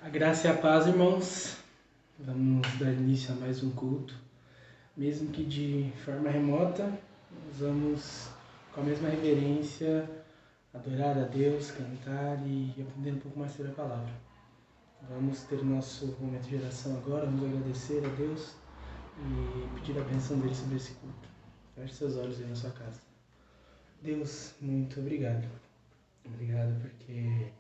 A graça e a paz, irmãos. Vamos dar início a mais um culto. Mesmo que de forma remota, nós vamos, com a mesma reverência, adorar a Deus, cantar e aprender um pouco mais sobre a palavra. Vamos ter o nosso momento de oração agora, vamos agradecer a Deus e pedir a bênção dele sobre esse culto. Feche seus olhos aí na sua casa. Deus, muito obrigado. Obrigado porque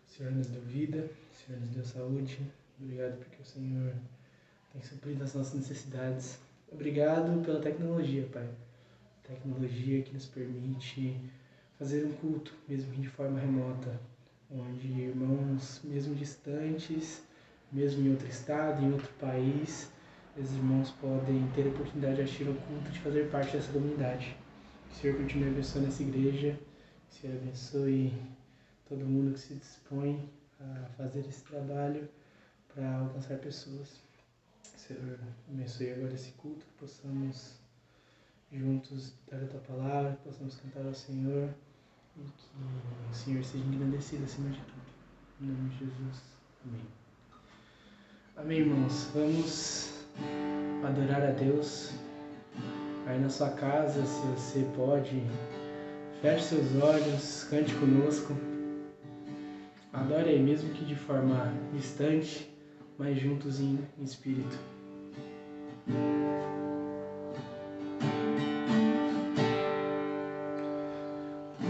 o Senhor nos deu vida, o Senhor nos deu saúde. Obrigado porque o Senhor tem suprido as nossas necessidades. Obrigado pela tecnologia, Pai. Tecnologia que nos permite fazer um culto, mesmo que de forma remota, onde irmãos, mesmo distantes, mesmo em outro estado, em outro país, esses irmãos podem ter a oportunidade de assistir ao culto, de fazer parte dessa comunidade. Que o Senhor continue abençoando essa igreja, que o Senhor abençoe todo mundo que se dispõe a fazer esse trabalho para alcançar pessoas. Senhor, abençoe agora esse culto, que possamos juntos dar a Tua palavra, que possamos cantar ao Senhor e que o Senhor seja engrandecido acima de tudo. Em nome de Jesus. Amém. Amém, irmãos. Vamos adorar a Deus. Aí na sua casa, se você pode, feche seus olhos, cante conosco. Adore aí, mesmo que de forma distante, mas juntos em espírito.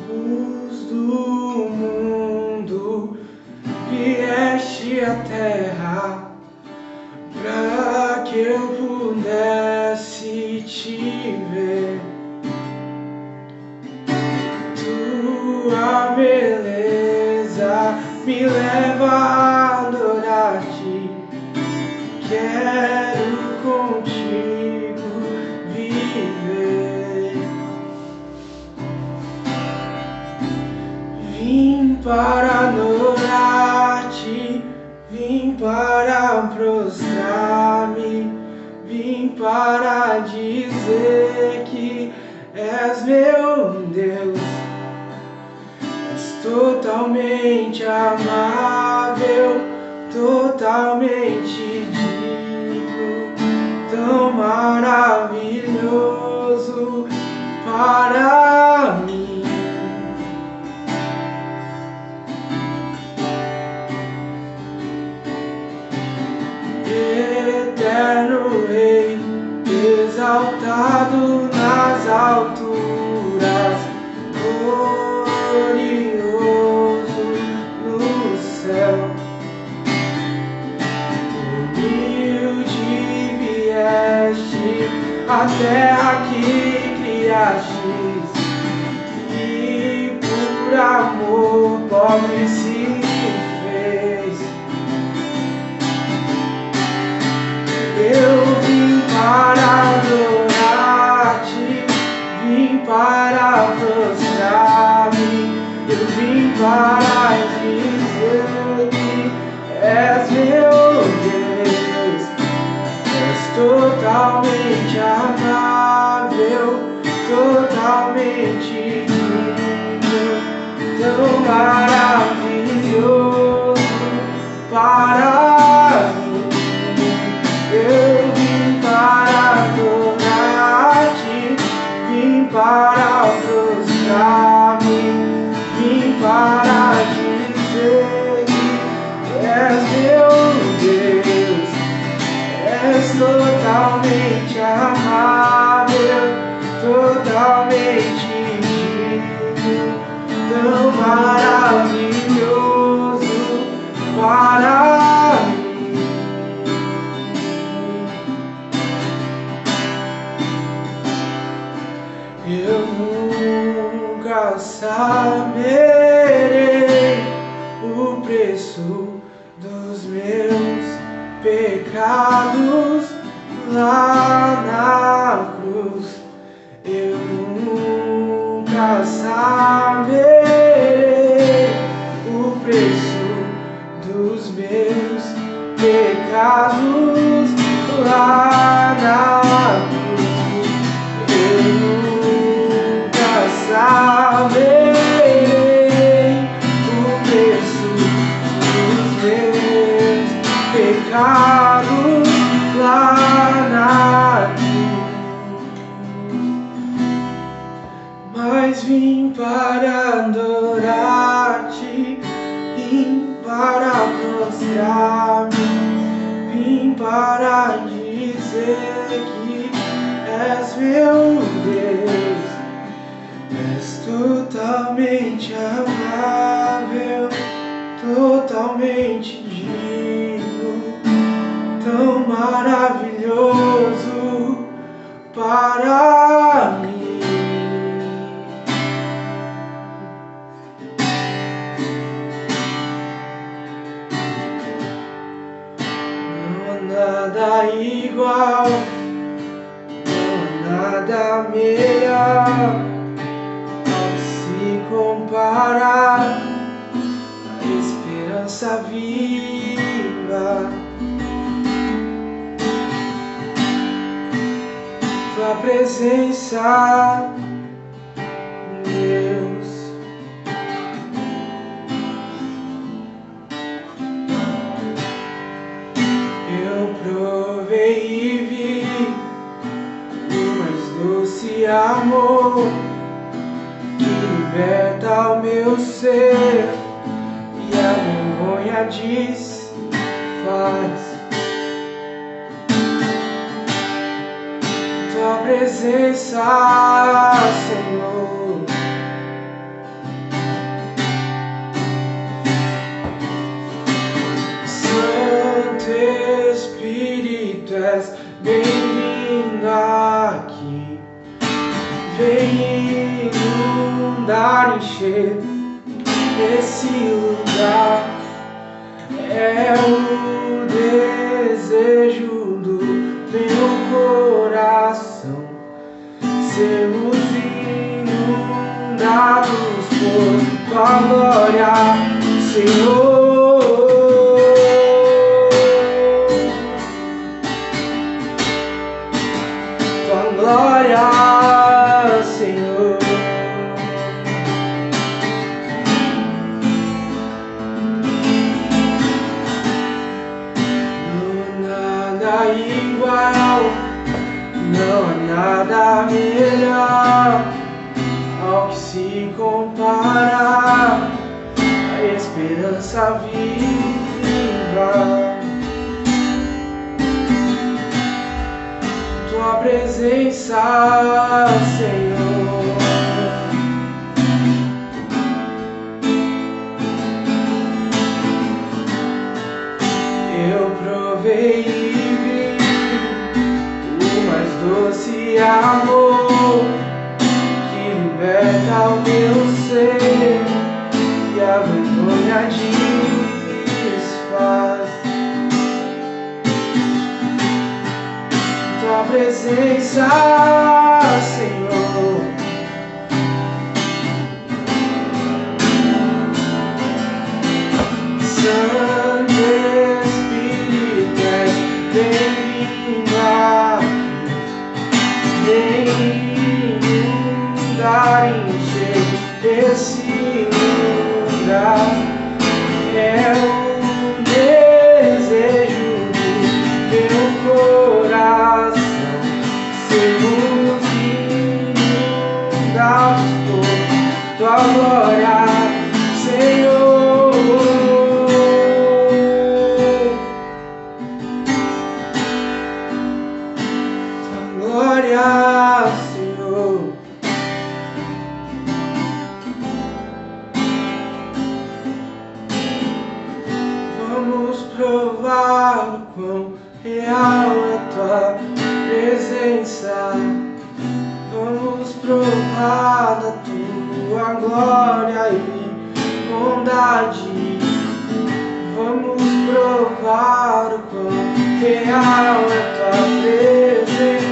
Luz do mundo, vieste à terra, pra que eu pudesse te ver. Tua beleza me leva a adorar-te, quero contigo viver. Vim para adorar-te, vim para prostrar-me, vim para dizer que és meu Deus. Totalmente amável, totalmente digno, tão maravilhoso para mim. Eterno Rei, exaltado nas alturas, glorioso no céu, humilde vieste a terra que criastes, e por amor pobre se fez. Eu vim para adorar-te, vim para prostrar-me, eu vim para dizer que és meu Deus. És totalmente amável, totalmente digno, tão maravilhoso para mim. Eu vim para adorar-te, vim para prostrar-me, vim para dizer que és meu Deus. És totalmente amável, totalmente digno, tão maravilhoso para mim. Eu nunca saberei o preço dos meus pecados lá na cruz. Eu nunca saberei o preço dos meus pecados lá na cruz. Eu nunca saberei o preço dos meus pecado lá na cruz, mas vim para adorar-te, vim para prostrar-me, vim para dizer que és meu Deus, és totalmente amável, totalmente digno, tão maravilhoso para mim. Não há nada igual, não há nada melhor ao se comparar. Esperança viva, tua presença, Deus. Eu provei e vi o mais doce amor que liberta o meu ser e a vergonha desfaz. Tua presença, Senhor. Santo Espírito, és bem-vindo aqui. Vem inundar, encher esse lugar. É o desejo do meu coração, sermos inundados por tua glória, Senhor. Tua glória, Senhor. Igual, não há nada melhor ao que se comparar. A esperança viva, tua presença, Senhor. Eu provei doce amor que liberta o meu ser e a vergonha desfaz. Tua presença, Senhor. Santo Espírito, és bem-vindo aqui. Vem inundar, encher esse lugar. É o desejo do meu coração, sermos inundados por tua glória, Senhor. Tua glória, Senhor. Vamos provar o quão real é tua presença. Vamos provar da tua glória e bondade. Vamos provar o quão real é tua presença.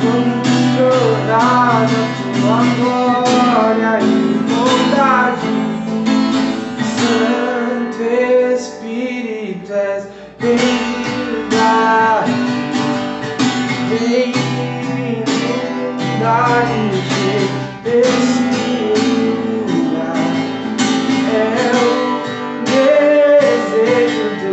Vamos provar da tua glória e bondade. Santo Espírito, és bem-vindo aqui. Vem inundar, encher esse lugar. É o desejo do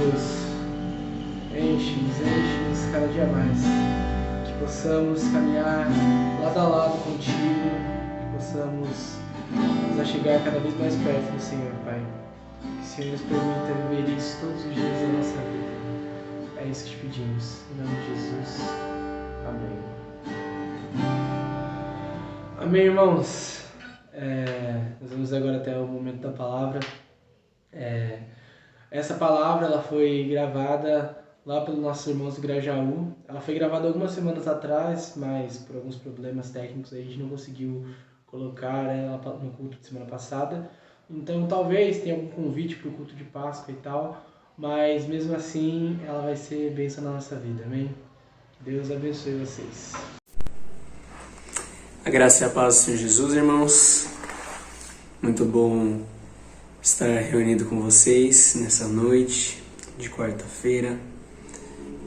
Jesus. Enche-nos cada dia mais. Que possamos caminhar lado a lado contigo, que possamos nos chegar cada vez mais perto do Senhor, Pai. Que o Senhor nos permita viver isso todos os dias da nossa vida. É isso que te pedimos. Em nome de Jesus. Amém. Amém, irmãos. Nós vamos agora até o momento da palavra. Essa palavra ela foi gravada lá pelos nossos irmãos do Grajaú. Ela foi gravada algumas semanas atrás, mas por alguns problemas técnicos a gente não conseguiu colocar ela no culto de semana passada. Então talvez tenha algum convite para o culto de Páscoa e tal, mas mesmo assim ela vai ser bênção na nossa vida, amém? Deus abençoe vocês. A graça e a paz do Senhor Jesus, irmãos. Muito bom estar reunido com vocês nessa noite de quarta-feira,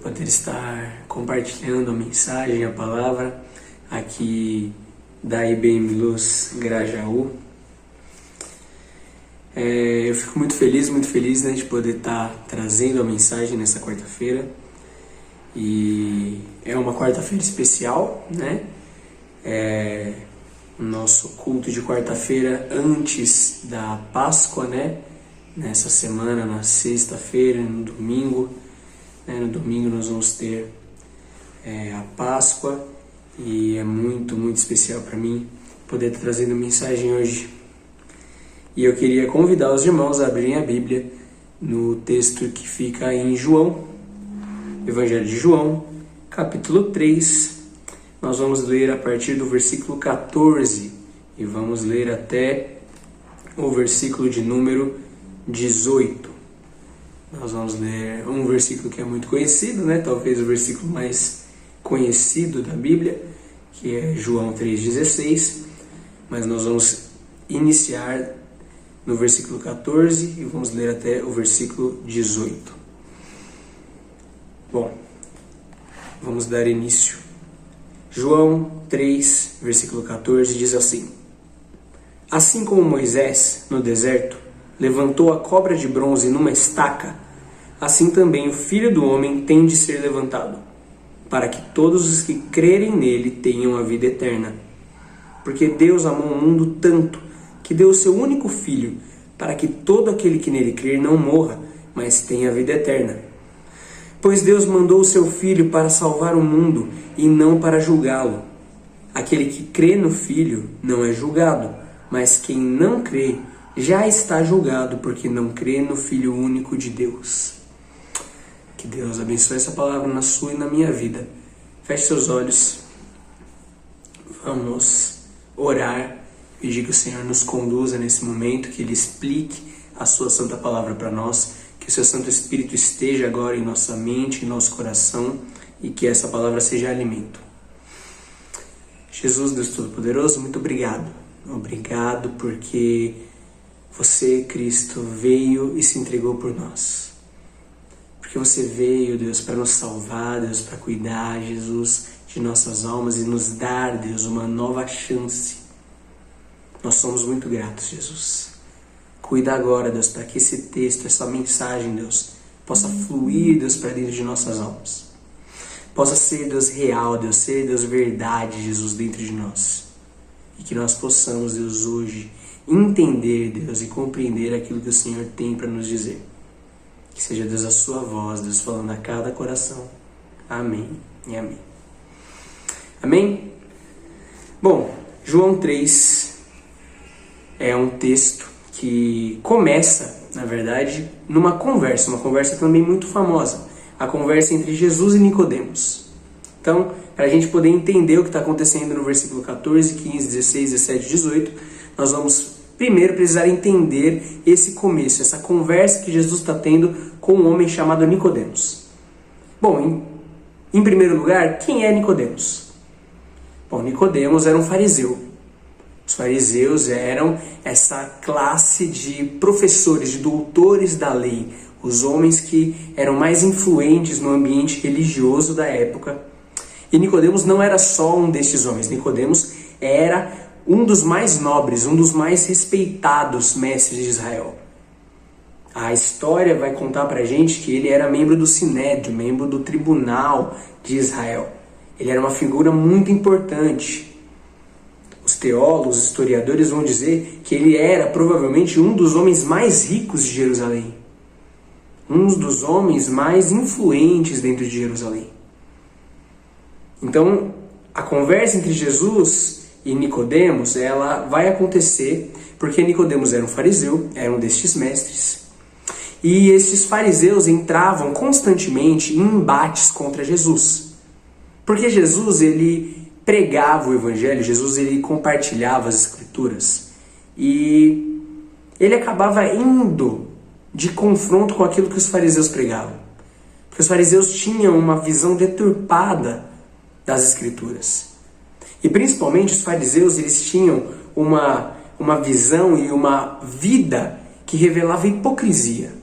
poder estar compartilhando a mensagem, a palavra aqui da IBM Luz Grajaú. Eu fico muito feliz, né, de poder estar trazendo a mensagem nessa quarta-feira. E é uma quarta-feira especial, né? O nosso culto de quarta-feira antes da Páscoa, né? Nessa semana, na sexta-feira, no domingo. Né? No domingo nós vamos ter a Páscoa e é muito especial para mim poder estar trazendo a mensagem hoje. E eu queria convidar os irmãos a abrirem a Bíblia no texto que fica em João, Evangelho de João, capítulo 3. Nós vamos ler a partir do versículo 14 e vamos ler até o versículo de número 18. Nós vamos ler um versículo que é muito conhecido, né? Talvez o versículo mais conhecido da Bíblia, que é João 3,16. Mas nós vamos iniciar no versículo 14 e vamos ler até o versículo 18. Bom, vamos dar início. João 3, versículo 14 diz assim: Assim como Moisés, no deserto, levantou a cobra de bronze numa estaca, assim também o Filho do Homem tem de ser levantado, para que todos os que crerem nele tenham a vida eterna. Porque Deus amou o mundo tanto, que deu o seu único Filho, para que todo aquele que nele crer não morra, mas tenha a vida eterna. Pois Deus mandou o seu Filho para salvar o mundo e não para julgá-lo. Aquele que crê no Filho não é julgado, mas quem não crê já está julgado porque não crê no Filho único de Deus. Que Deus abençoe essa palavra na sua e na minha vida. Feche seus olhos. Vamos orar. Pedir que o Senhor nos conduza nesse momento, que Ele explique a sua santa palavra para nós, que o seu Santo Espírito esteja agora em nossa mente, em nosso coração, e que essa palavra seja alimento. Jesus, Deus Todo-Poderoso, muito obrigado. Obrigado porque você, Cristo, veio e se entregou por nós. Porque você veio, Deus, para nos salvar, Deus, para cuidar, Jesus, de nossas almas e nos dar, Deus, uma nova chance. Nós somos muito gratos, Jesus. Cuida agora, Deus, para que esse texto, essa mensagem, Deus, possa fluir, Deus, para dentro de nossas almas. Possa ser, Deus, real, Deus, ser, Deus, verdade, Jesus, dentro de nós. E que nós possamos, Deus, hoje entender, Deus, e compreender aquilo que o Senhor tem para nos dizer. Que seja, Deus, a sua voz, Deus, falando a cada coração. Amém e amém. Amém? Bom, João 3 é um texto que começa, na verdade, numa conversa também muito famosa, a conversa entre Jesus e Nicodemos. Então, para a gente poder entender o que está acontecendo no versículo 14, 15, 16, 17 e 18, nós vamos primeiro precisar entender esse começo, essa conversa que Jesus está tendo com um homem chamado Nicodemos. Bom, em primeiro lugar, quem é Nicodemos? Bom, Nicodemos era um fariseu. Os fariseus eram essa classe de professores, de doutores da lei, os homens que eram mais influentes no ambiente religioso da época. E Nicodemos não era só um destes homens. Nicodemos era um dos mais nobres, um dos mais respeitados mestres de Israel. A história vai contar pra gente que ele era membro do Sinédrio, membro do tribunal de Israel. Ele era uma figura muito importante. Os teólogos, os historiadores vão dizer que ele era provavelmente um dos homens mais ricos de Jerusalém. Um dos homens mais influentes dentro de Jerusalém. Então, a conversa entre Jesus e Nicodemos, ela vai acontecer porque Nicodemos era um fariseu, era um destes mestres. E esses fariseus entravam constantemente em embates contra Jesus. Porque Jesus, ele pregava o evangelho, Jesus, ele compartilhava as escrituras. E ele acabava indo de confronto com aquilo que os fariseus pregavam. Porque os fariseus tinham uma visão deturpada das escrituras. E principalmente os fariseus, eles tinham uma visão e uma vida que revelava hipocrisia.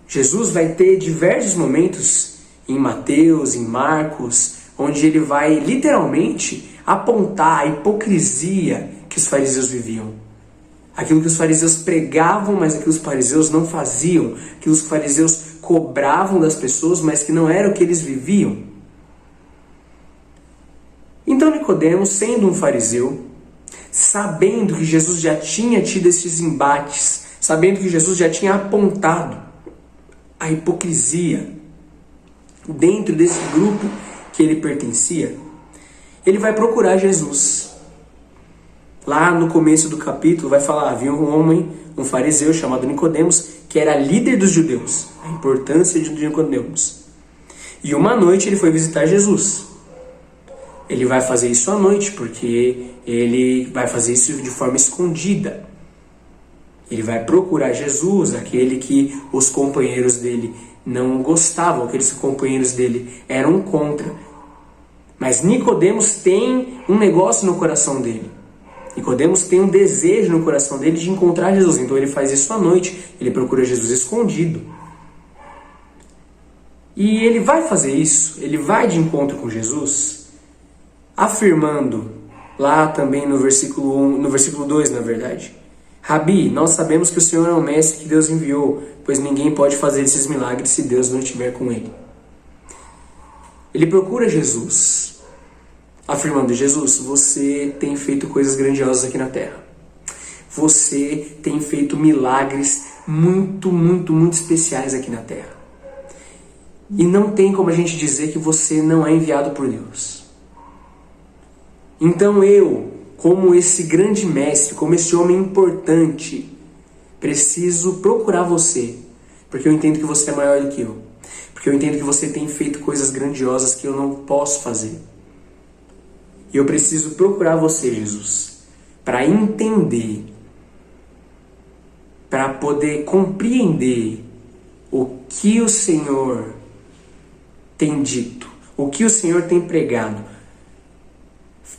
Jesus vai ter diversos momentos em Mateus, em Marcos, onde ele vai literalmente apontar a hipocrisia que os fariseus viviam. Aquilo que os fariseus pregavam, mas aquilo que os fariseus não faziam. Aquilo que os fariseus cobravam das pessoas, mas que não era o que eles viviam. Então Nicodemos, sendo um fariseu, sabendo que Jesus já tinha tido esses embates, sabendo que Jesus já tinha apontado a hipocrisia dentro desse grupo que ele pertencia, ele vai procurar Jesus. Lá no começo do capítulo vai falar, havia um homem, um fariseu chamado Nicodemos, que era líder dos judeus, a importância de Nicodemos. E uma noite ele foi visitar Jesus. Ele vai fazer isso à noite, porque ele vai fazer isso de forma escondida. Ele vai procurar Jesus, aquele que os companheiros dele não gostavam, aqueles companheiros dele eram contra. Mas Nicodemos tem um negócio no coração dele. Nicodemos tem um desejo no coração dele de encontrar Jesus. Então ele faz isso à noite, ele procura Jesus escondido. E ele vai fazer isso, ele vai de encontro com Jesus, afirmando, lá também no versículo 1, no versículo 2, na verdade, Rabi, nós sabemos que o Senhor é o mestre que Deus enviou, pois ninguém pode fazer esses milagres se Deus não estiver com ele. Ele procura Jesus, afirmando, Jesus, você tem feito coisas grandiosas aqui na terra. Você tem feito milagres muito especiais aqui na terra. E não tem como a gente dizer que você não é enviado por Deus. Então eu, como esse grande mestre, como esse homem importante, preciso procurar você, porque eu entendo que você é maior do que eu. Porque eu entendo que você tem feito coisas grandiosas que eu não posso fazer. E eu preciso procurar você, Jesus, para entender, para poder compreender o que o Senhor tem dito, o que o Senhor tem pregado.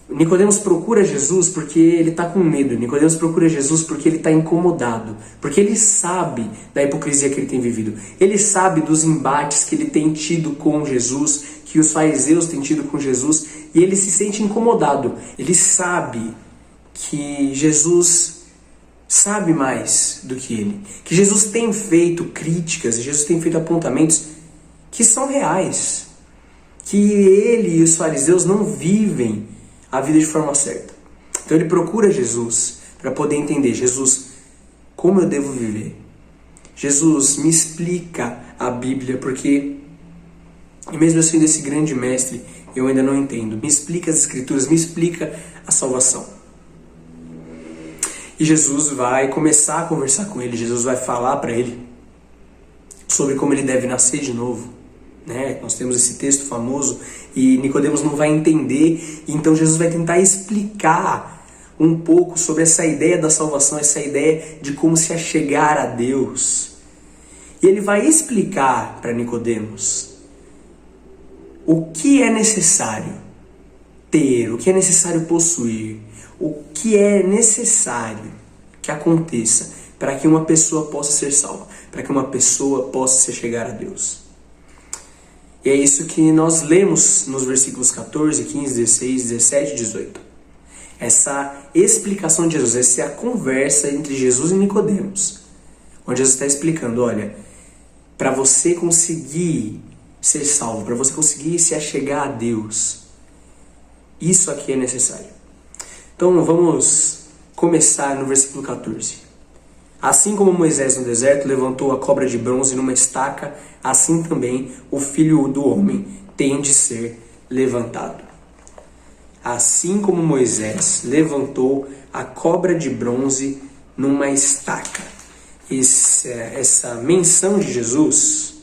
Nicodemos procura Jesus porque ele está com medo. Nicodemos procura Jesus porque ele está incomodado. Porque ele sabe da hipocrisia que ele tem vivido. Ele sabe dos embates que ele tem tido com Jesus, que os fariseus têm tido com Jesus, e ele se sente incomodado. Ele sabe que Jesus sabe mais do que ele. Que Jesus tem feito críticas, Jesus tem feito apontamentos que são reais. Que ele e os fariseus não vivem a vida de forma certa. Então ele procura Jesus para poder entender, Jesus, como eu devo viver? Jesus, me explica a Bíblia, porque mesmo eu sendo esse grande mestre, eu ainda não entendo. Me explica as Escrituras, me explica a salvação. E Jesus vai começar a conversar com ele, Jesus vai falar para ele sobre como ele deve nascer de novo. Nós temos esse texto famoso e Nicodemos não vai entender, então Jesus vai tentar explicar um pouco sobre essa ideia da salvação, essa ideia de como se achegar a Deus. E ele vai explicar para Nicodemos o que é necessário ter, o que é necessário possuir, o que é necessário que aconteça para que uma pessoa possa ser salva, para que uma pessoa possa se chegar a Deus. E é isso que nós lemos nos versículos 14, 15, 16, 17 e 18. Essa explicação de Jesus, essa é a conversa entre Jesus e Nicodemos. onde Jesus está explicando, olha, para você conseguir ser salvo, para você conseguir se achegar a Deus, isso aqui é necessário. Então vamos começar no versículo 14. Assim como Moisés no deserto levantou a cobra de bronze numa estaca, assim também o Filho do Homem tem de ser levantado. Assim como Moisés levantou a cobra de bronze numa estaca. Essa menção de Jesus,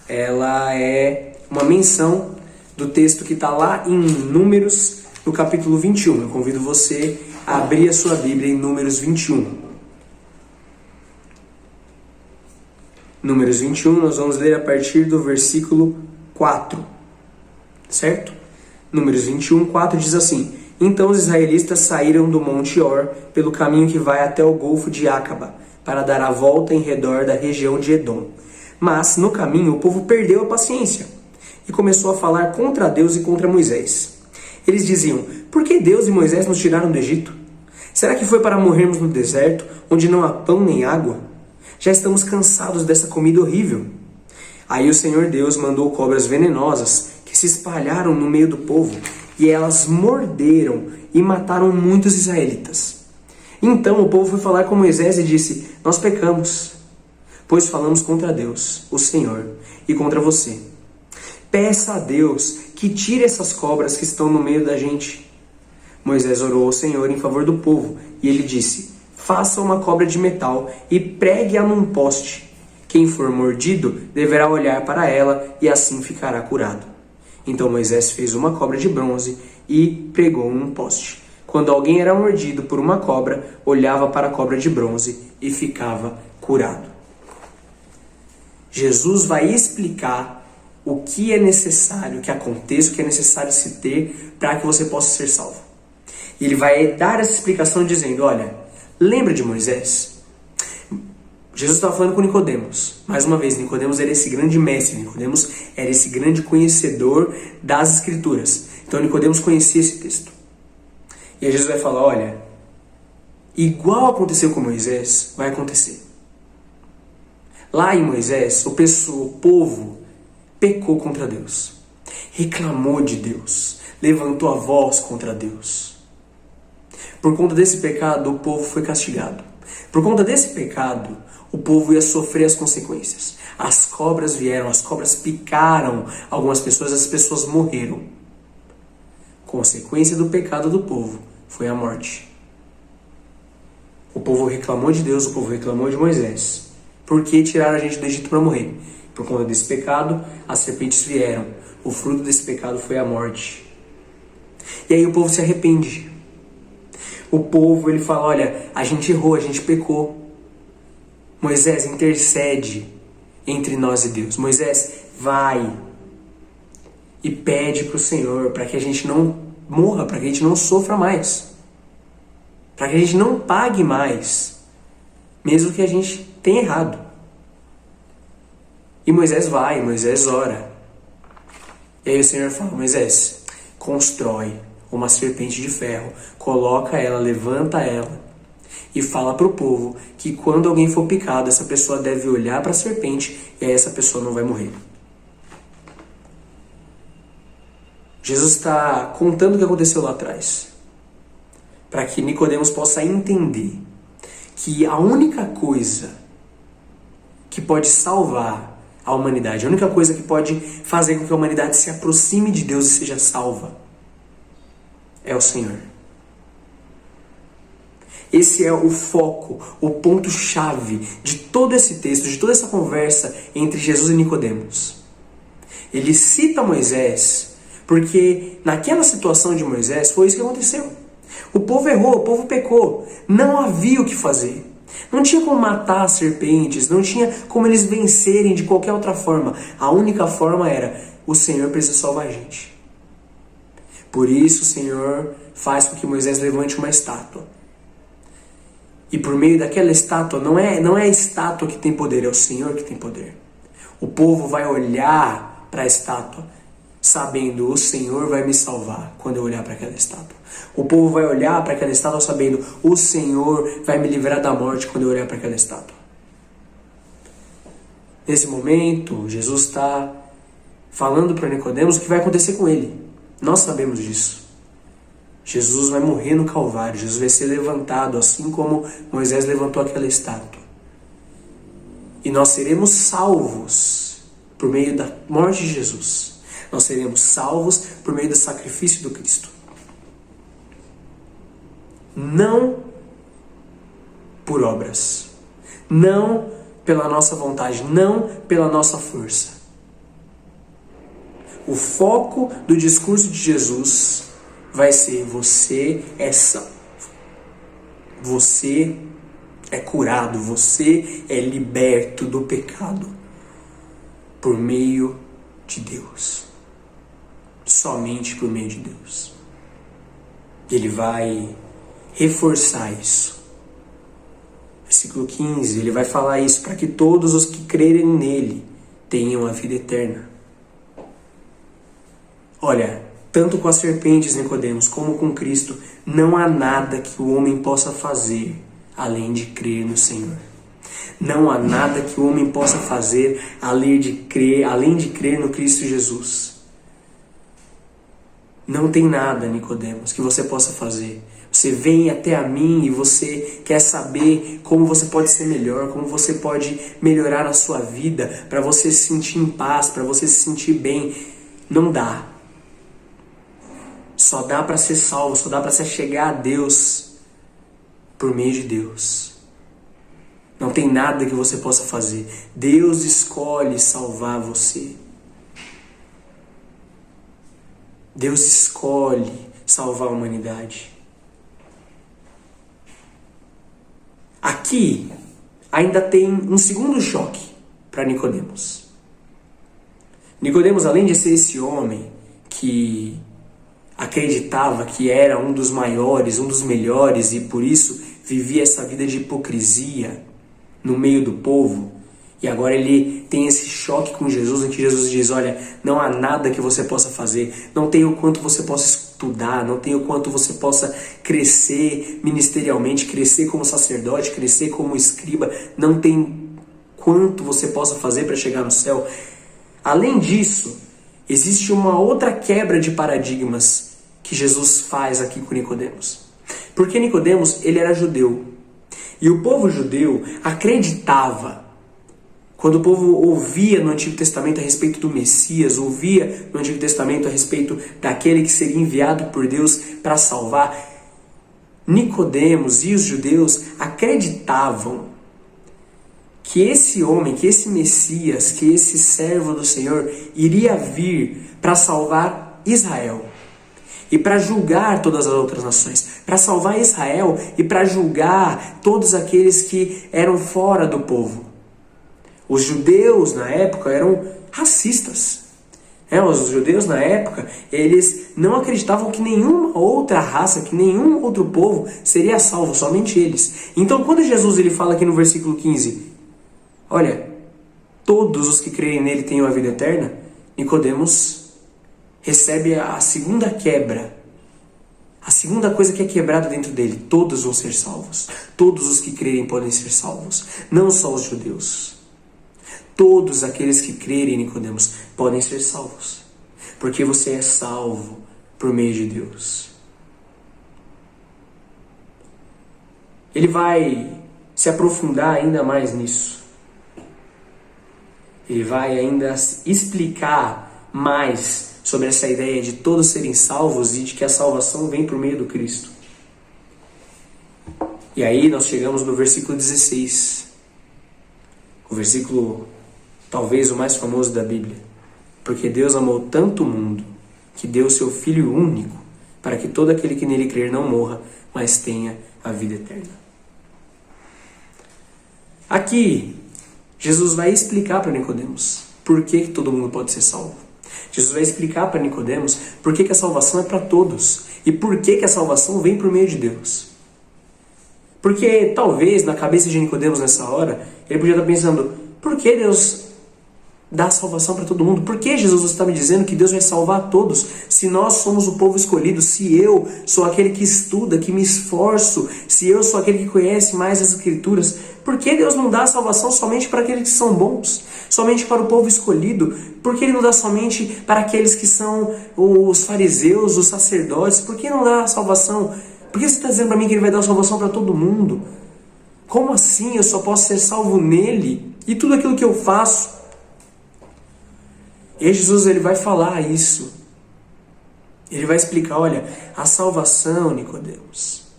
ela é uma menção do texto que está lá em Números, no capítulo 21. Eu convido você a abrir a sua Bíblia em Números 21. Números 21, nós vamos ler a partir do versículo 4, certo? Números 21, 4 diz assim: Então os israelitas saíram do Monte Or pelo caminho que vai até o Golfo de Acaba, para dar a volta em redor da região de Edom. Mas, no caminho, o povo perdeu a paciência e começou a falar contra Deus e contra Moisés. Eles diziam: Por que Deus e Moisés nos tiraram do Egito? Será que foi para morrermos no deserto, onde não há pão nem água? Já estamos cansados dessa comida horrível. Aí o Senhor Deus mandou cobras venenosas que se espalharam no meio do povo, e elas morderam e mataram muitos israelitas. Então o povo foi falar com Moisés e disse: Nós pecamos, pois falamos contra Deus, o Senhor, e contra você. Peça a Deus que tire essas cobras que estão no meio da gente. Moisés orou ao Senhor em favor do povo, e ele disse: Faça uma cobra de metal e pregue-a num poste. Quem for mordido deverá olhar para ela e assim ficará curado. Então Moisés fez uma cobra de bronze e pregou num poste. Quando alguém era mordido por uma cobra, olhava para a cobra de bronze e ficava curado. Jesus vai explicar o que é necessário que aconteça, o que é necessário se ter para que você possa ser salvo. E ele vai dar essa explicação dizendo: olha, lembra de Moisés? Jesus estava falando com Nicodemos. Mais uma vez, Nicodemos era esse grande mestre. Nicodemos era esse grande conhecedor das Escrituras. Então Nicodemos conhecia esse texto. E aí Jesus vai falar: olha, igual aconteceu com Moisés, vai acontecer. Lá em Moisés, o povo pecou contra Deus. Reclamou de Deus. Levantou a voz contra Deus. Por conta desse pecado, o povo foi castigado. Por conta desse pecado, o povo ia sofrer as consequências. As cobras vieram, as cobras picaram algumas pessoas, as pessoas morreram. Consequência do pecado do povo foi a morte. O povo reclamou de Deus, o povo reclamou de Moisés. Por que tiraram a gente do Egito para morrer? Por conta desse pecado, as serpentes vieram. O fruto desse pecado foi a morte. E aí o povo se arrepende. O povo, ele fala: olha, a gente errou, a gente pecou. Moisés, intercede entre nós e Deus. Moisés, vai e pede para o Senhor para que a gente não morra, para que a gente não sofra mais, para que a gente não pague mais, mesmo que a gente tenha errado. E Moisés vai, Moisés ora. E aí o Senhor fala: Moisés, constrói uma serpente de ferro, coloca ela, levanta ela e fala para o povo que quando alguém for picado, essa pessoa deve olhar para a serpente e aí essa pessoa não vai morrer. Jesus está contando o que aconteceu lá atrás, para que Nicodemos possa entender que a única coisa que pode salvar a humanidade, a única coisa que pode fazer com que a humanidade se aproxime de Deus e seja salva, é o Senhor. Esse é o foco, o ponto-chave de todo esse texto, de toda essa conversa entre Jesus e Nicodemos. Ele cita Moisés porque naquela situação de Moisés foi isso que aconteceu. O povo errou, o povo pecou. Não havia o que fazer. Não tinha como matar as serpentes, não tinha como eles vencerem de qualquer outra forma. A única forma era: o Senhor precisa salvar a gente. Por isso o Senhor faz com que Moisés levante uma estátua. E por meio daquela estátua, não é a estátua que tem poder, é o Senhor que tem poder. O povo vai olhar para a estátua, sabendo: o Senhor vai me salvar quando eu olhar para aquela estátua. O povo vai olhar para aquela estátua sabendo: o Senhor vai me livrar da morte quando eu olhar para aquela estátua. Nesse momento, Jesus está falando para Nicodemos o que vai acontecer com ele. Nós sabemos disso. Jesus vai morrer no Calvário, Jesus vai ser levantado, assim como Moisés levantou aquela estátua. E nós seremos salvos por meio da morte de Jesus. Nós seremos salvos por meio do sacrifício do Cristo. Não por obras, não pela nossa vontade, não pela nossa força. O foco do discurso de Jesus vai ser: você é salvo, você é curado, você é liberto do pecado por meio de Deus. Somente por meio de Deus. Ele vai reforçar isso. Versículo 15, ele vai falar isso para que todos os que crerem nele tenham a vida eterna. Olha, tanto com as serpentes, Nicodemos, como com Cristo, não há nada que o homem possa fazer além de crer no Senhor. Não há nada que o homem possa fazer além de crer no Cristo Jesus. Não tem nada, Nicodemos, que você possa fazer. Você vem até a mim e você quer saber como você pode ser melhor, como você pode melhorar a sua vida, para você se sentir em paz, para você se sentir bem. Não dá. Só dá para ser salvo, só dá para se chegar a Deus por meio de Deus. Não tem nada que você possa fazer. Deus escolhe salvar você. Deus escolhe salvar a humanidade. Aqui ainda tem um segundo choque para Nicodemos. Nicodemos, além de ser esse homem que acreditava que era um dos maiores, um dos melhores e por isso vivia essa vida de hipocrisia no meio do povo, e agora ele tem esse choque com Jesus, em que Jesus diz: olha, não há nada que você possa fazer, não tem o quanto você possa estudar, não tem o quanto você possa crescer ministerialmente, crescer como sacerdote, crescer como escriba, não tem quanto você possa fazer para chegar no céu. Além disso, existe uma outra quebra de paradigmas que Jesus faz aqui com Nicodemos. Porque Nicodemos, ele era judeu. E o povo judeu acreditava, quando o povo ouvia no Antigo Testamento a respeito do Messias, ouvia no Antigo Testamento a respeito daquele que seria enviado por Deus para salvar, Nicodemos e os judeus acreditavam que esse homem, que esse Messias, que esse servo do Senhor iria vir para salvar Israel e para julgar todas as outras nações, para salvar Israel e para julgar todos aqueles que eram fora do povo. Os judeus na época eram racistas. Os judeus na época, eles não acreditavam que nenhuma outra raça, que nenhum outro povo seria salvo, somente eles. Então quando Jesus ele fala aqui no versículo 15, olha, todos os que creem nele têm a vida eterna, Nicodemos recebe a segunda quebra. A segunda coisa que é quebrada dentro dele: todos vão ser salvos. Todos os que crerem podem ser salvos. Não só os judeus. Todos aqueles que crerem, Nicodemos, podem ser salvos. Porque você é salvo por meio de Deus. Ele vai se aprofundar ainda mais nisso. Ele vai ainda explicar mais sobre essa ideia de todos serem salvos e de que a salvação vem por meio do Cristo. E aí nós chegamos no versículo 16. O versículo talvez o mais famoso da Bíblia. Porque Deus amou tanto o mundo que deu o seu Filho único para que todo aquele que nele crer não morra, mas tenha a vida eterna. Aqui, Jesus vai explicar para Nicodemos por que todo mundo pode ser salvo. Jesus vai explicar para Nicodemos por que a salvação é para todos e por que a salvação vem por meio de Deus. Porque talvez na cabeça de Nicodemos nessa hora, ele podia estar pensando: por que Deus dá salvação para todo mundo? Por que Jesus está me dizendo que Deus vai salvar a todos? Se nós somos o povo escolhido, se eu sou aquele que estuda, que me esforço, se eu sou aquele que conhece mais as Escrituras, Por que Deus não dá a salvação somente para aqueles que são bons? Somente para o povo escolhido? Por que Ele não dá somente para aqueles que são os fariseus, os sacerdotes? Por que não dá a salvação? Por que você está dizendo para mim que Ele vai dar a salvação para todo mundo? Como assim eu só posso ser salvo nele? E tudo aquilo que eu faço? E Jesus ele vai falar isso. Ele vai explicar, olha, a salvação, Nicodemos,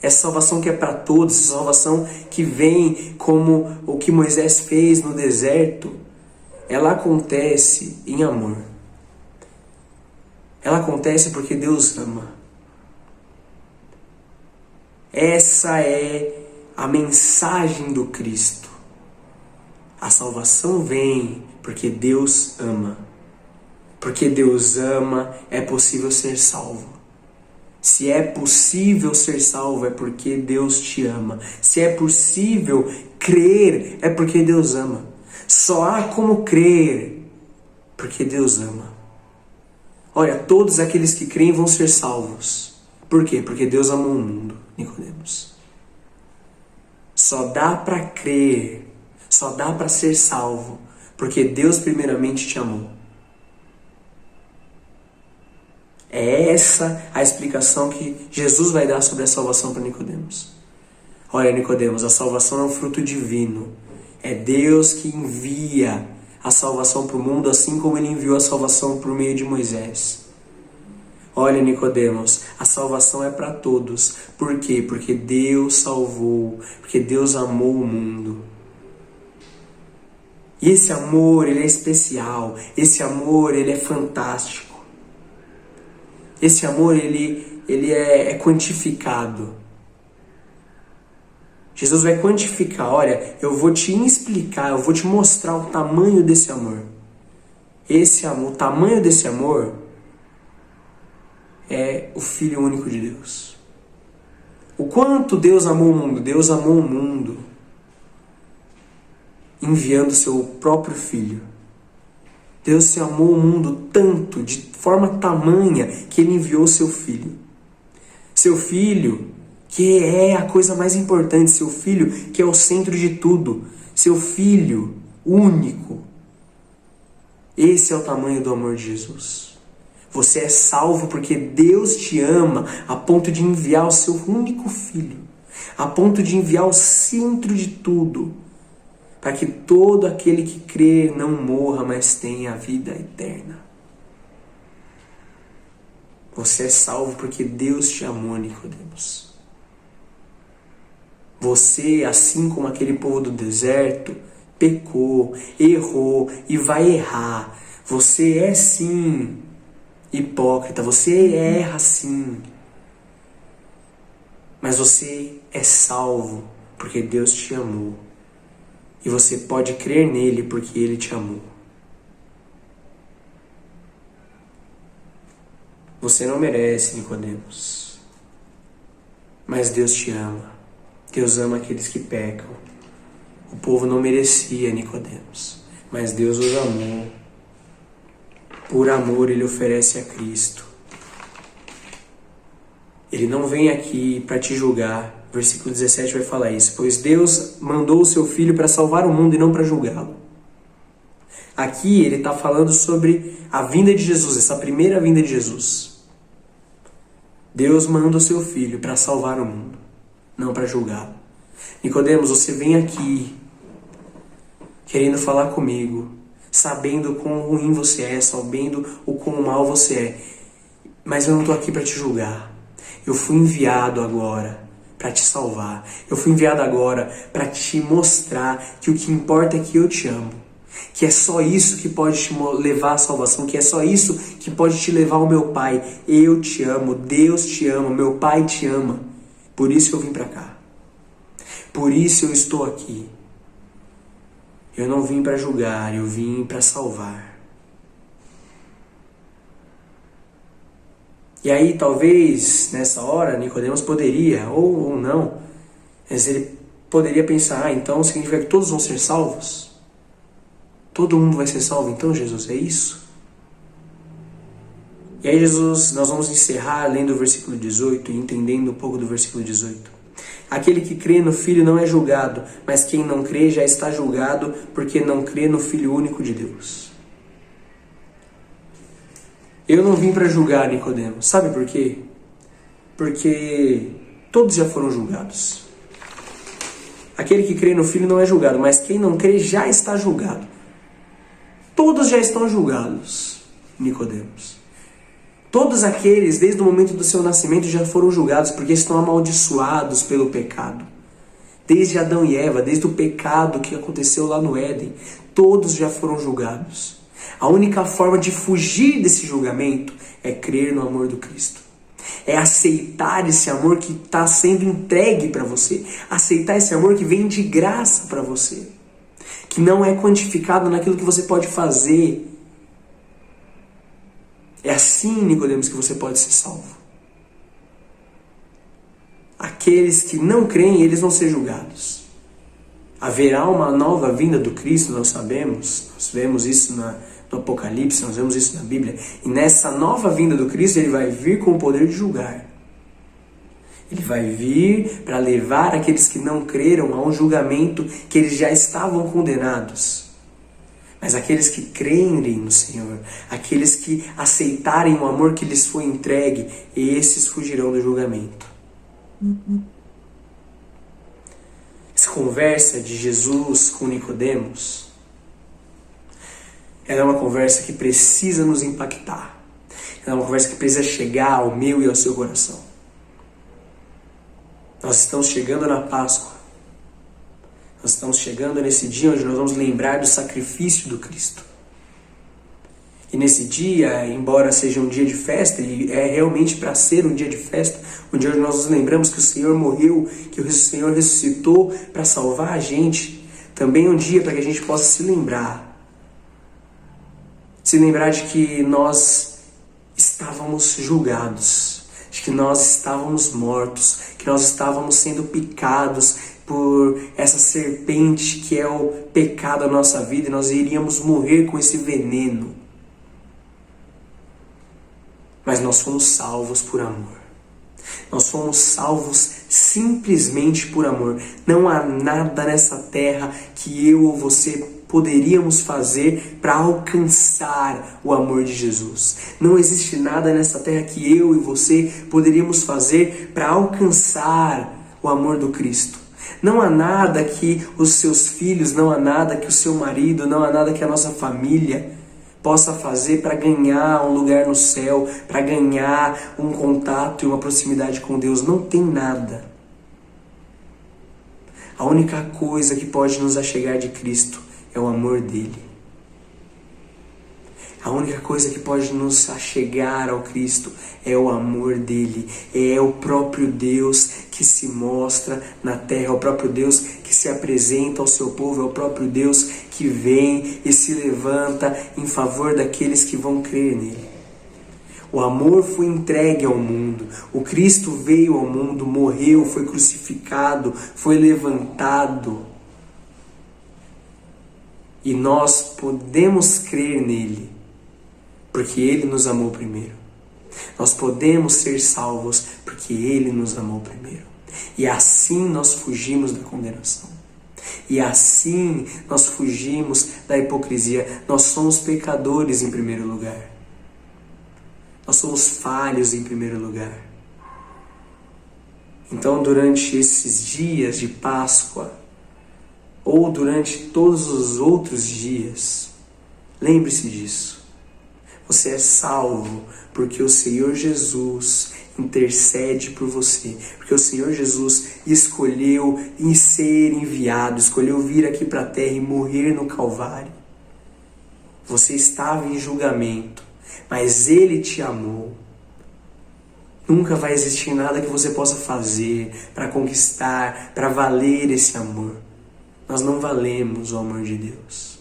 essa salvação que é para todos, essa salvação que vem como o que Moisés fez no deserto, ela acontece em amor. Ela acontece porque Deus ama. Essa é a mensagem do Cristo. A salvação vem porque Deus ama. Porque Deus ama, é possível ser salvo. Se é possível ser salvo, é porque Deus te ama. Se é possível crer, é porque Deus ama. Só há como crer, porque Deus ama. Olha, todos aqueles que creem vão ser salvos. Por quê? Porque Deus amou o mundo, Nicodemos. Só dá para crer, só dá para ser salvo, porque Deus primeiramente te amou. É essa a explicação que Jesus vai dar sobre a salvação para Nicodemos. Olha, Nicodemos, a salvação é um fruto divino. É Deus que envia a salvação para o mundo, assim como Ele enviou a salvação por meio de Moisés. Olha, Nicodemos, a salvação é para todos. Por quê? Porque Deus salvou, porque Deus amou o mundo. E esse amor, ele é especial. Esse amor, ele é fantástico. Esse amor, ele é quantificado. Jesus vai quantificar. Olha, eu vou te explicar, eu vou te mostrar o tamanho desse amor. Esse amor, o tamanho desse amor é o Filho único de Deus. O quanto Deus amou o mundo? Deus amou o mundo enviando seu próprio Filho. Deus se amou o mundo tanto, de forma tamanha, que Ele enviou seu Filho. Seu Filho, que é a coisa mais importante. Seu Filho, que é o centro de tudo. Seu Filho único. Esse é o tamanho do amor de Jesus. Você é salvo porque Deus te ama a ponto de enviar o seu único Filho. A ponto de enviar o centro de tudo. Para que todo aquele que crer não morra, mas tenha a vida eterna. Você é salvo porque Deus te amou, Nicodemos. Você, assim como aquele povo do deserto, pecou, errou e vai errar. Você é sim hipócrita, você erra sim. Mas você é salvo porque Deus te amou. E você pode crer nele porque ele te amou. Você não merece, Nicodemos. Mas Deus te ama. Deus ama aqueles que pecam. O povo não merecia, Nicodemos. Mas Deus os amou. Por amor ele oferece a Cristo. Ele não vem aqui para te julgar. Versículo 17 vai falar isso. Pois Deus mandou o seu Filho para salvar o mundo e não para julgá-lo. Aqui ele está falando sobre a vinda de Jesus, essa primeira vinda de Jesus. Deus manda o seu Filho para salvar o mundo, não para julgá-lo. Nicodemos, você vem aqui querendo falar comigo, sabendo o quão ruim você é, sabendo o quão mal você é. Mas eu não estou aqui para te julgar. Eu fui enviado agora para te salvar. Eu fui enviado agora para te mostrar que o que importa é que eu te amo. Que é só isso que pode te levar à salvação. Que é só isso que pode te levar ao meu Pai. Eu te amo, Deus te ama, meu Pai te ama. Por isso eu vim para cá. Por isso eu estou aqui. Eu não vim para julgar, eu vim para salvar. E aí, talvez, nessa hora, Nicodemos poderia, ou não, mas ele poderia pensar, então significa que todos vão ser salvos? Todo mundo vai ser salvo, então, Jesus, é isso? E aí, Jesus, nós vamos encerrar lendo o versículo 18 e entendendo um pouco do versículo 18. Aquele que crê no Filho não é julgado, mas quem não crê já está julgado, porque não crê no Filho único de Deus. Eu não vim para julgar, Nicodemos. Sabe por quê? Porque todos já foram julgados. Aquele que crê no Filho não é julgado, mas quem não crê já está julgado. Todos já estão julgados, Nicodemos. Todos aqueles, desde o momento do seu nascimento, já foram julgados, porque estão amaldiçoados pelo pecado. Desde Adão e Eva, desde o pecado que aconteceu lá no Éden, todos já foram julgados. A única forma de fugir desse julgamento é crer no amor do Cristo. É aceitar esse amor que está sendo entregue para você. Aceitar esse amor que vem de graça para você. Que não é quantificado naquilo que você pode fazer. É assim, Nicodemos, que você pode ser salvo. Aqueles que não creem, eles vão ser julgados. Haverá uma nova vinda do Cristo, nós sabemos. Nós vemos isso no Apocalipse, nós vemos isso na Bíblia. E nessa nova vinda do Cristo, ele vai vir com o poder de julgar. Ele vai vir para levar aqueles que não creram a um julgamento que eles já estavam condenados. Mas aqueles que crerem no Senhor, aqueles que aceitarem o amor que lhes foi entregue, esses fugirão do julgamento. Essa conversa de Jesus com Nicodemos, ela é uma conversa que precisa nos impactar. Ela é uma conversa que precisa chegar ao meu e ao seu coração. Nós estamos chegando na Páscoa. Nós estamos chegando nesse dia onde nós vamos lembrar do sacrifício do Cristo. E nesse dia, embora seja um dia de festa, e é realmente para ser um dia de festa, um dia onde nós nos lembramos que o Senhor morreu, que o Senhor ressuscitou para salvar a gente, também é um dia para que a gente possa se lembrar de que nós estávamos julgados, de que nós estávamos mortos, que nós estávamos sendo picados por essa serpente que é o pecado da nossa vida, e nós iríamos morrer com esse veneno. Mas nós fomos salvos por amor. Nós fomos salvos simplesmente por amor. Não há nada nessa terra que eu ou você poderíamos fazer para alcançar o amor de Jesus. Não existe nada nessa terra que eu e você poderíamos fazer para alcançar o amor do Cristo. Não há nada que os seus filhos, não há nada que o seu marido, não há nada que a nossa família possa fazer para ganhar um lugar no céu, para ganhar um contato e uma proximidade com Deus. Não tem nada. A única coisa que pode nos achegar de Cristo é o amor dele. A única coisa que pode nos achegar ao Cristo é o amor dele. É o próprio Deus que se mostra na terra, é o próprio Deus que se apresenta ao seu povo, é o próprio Deus que vem e se levanta em favor daqueles que vão crer nele. O amor foi entregue ao mundo. O Cristo veio ao mundo, morreu, foi crucificado, foi levantado. E nós podemos crer nele, porque ele nos amou primeiro. Nós podemos ser salvos porque ele nos amou primeiro. E assim nós fugimos da condenação. E assim nós fugimos da hipocrisia. Nós somos pecadores em primeiro lugar. Nós somos falhos em primeiro lugar. Então, durante esses dias de Páscoa, ou durante todos os outros dias, lembre-se disso. Você é salvo porque o Senhor Jesus intercede por você. Porque o Senhor Jesus escolheu em ser enviado, escolheu vir aqui para a terra e morrer no Calvário. Você estava em julgamento, mas Ele te amou. Nunca vai existir nada que você possa fazer para conquistar, para valer esse amor. Nós não valemos o amor de Deus.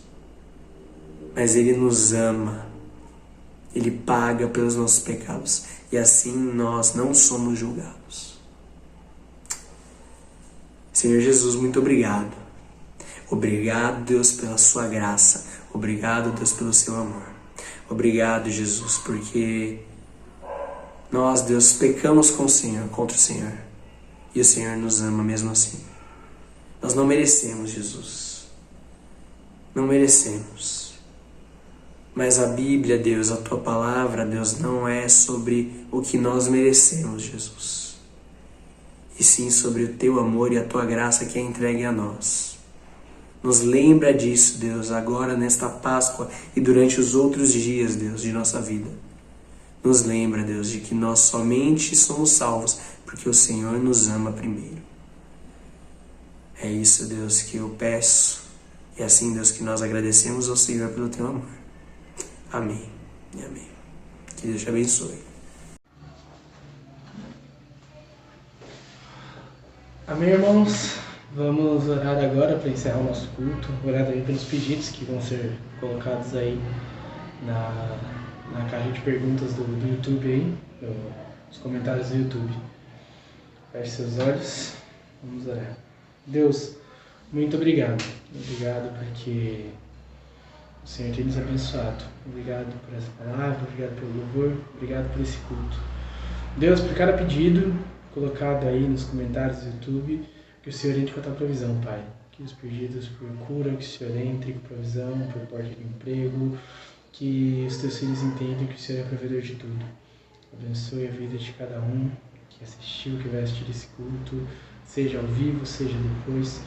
Mas Ele nos ama. Ele paga pelos nossos pecados. E assim nós não somos julgados. Senhor Jesus, muito obrigado. Obrigado, Deus, pela sua graça. Obrigado, Deus, pelo seu amor. Obrigado, Jesus, porque nós, Deus, pecamos com o Senhor, contra o Senhor. E o Senhor nos ama mesmo assim. Nós não merecemos, Jesus. Não merecemos. Mas a Bíblia, Deus, a Tua Palavra, Deus, não é sobre o que nós merecemos, Jesus. E sim sobre o Teu amor e a Tua graça que é entregue a nós. Nos lembra disso, Deus, agora nesta Páscoa e durante os outros dias, Deus, de nossa vida. Nos lembra, Deus, de que nós somente somos salvos porque o Senhor nos ama primeiro. É isso, Deus, que eu peço. E assim, Deus, que nós agradecemos ao Senhor pelo Teu amor. Amém e amém. Que Deus te abençoe. Amém, irmãos? Vamos orar agora para encerrar o nosso culto. Orar também pelos pedidos que vão ser colocados aí na caixa de perguntas do YouTube aí, nos comentários do YouTube. Feche seus olhos. Vamos orar. Deus, muito obrigado. Obrigado porque o Senhor tem nos abençoado. Obrigado por essa palavra, obrigado pelo louvor, obrigado por esse culto. Deus, por cada pedido colocado aí nos comentários do YouTube, que o Senhor entre com a tua provisão, Pai. Que os pedidos por cura, que o Senhor entre com provisão, por porta de emprego, que os teus filhos entendam que o Senhor é provedor de tudo. Abençoe a vida de cada um que assistiu, que vai assistir esse culto, seja ao vivo, seja depois,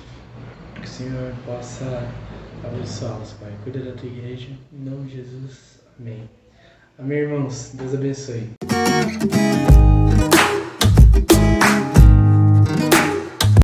que o Senhor possa abençoá-los, Pai. Cuida da tua igreja, em nome de Jesus. Amém. Amém, irmãos. Deus abençoe.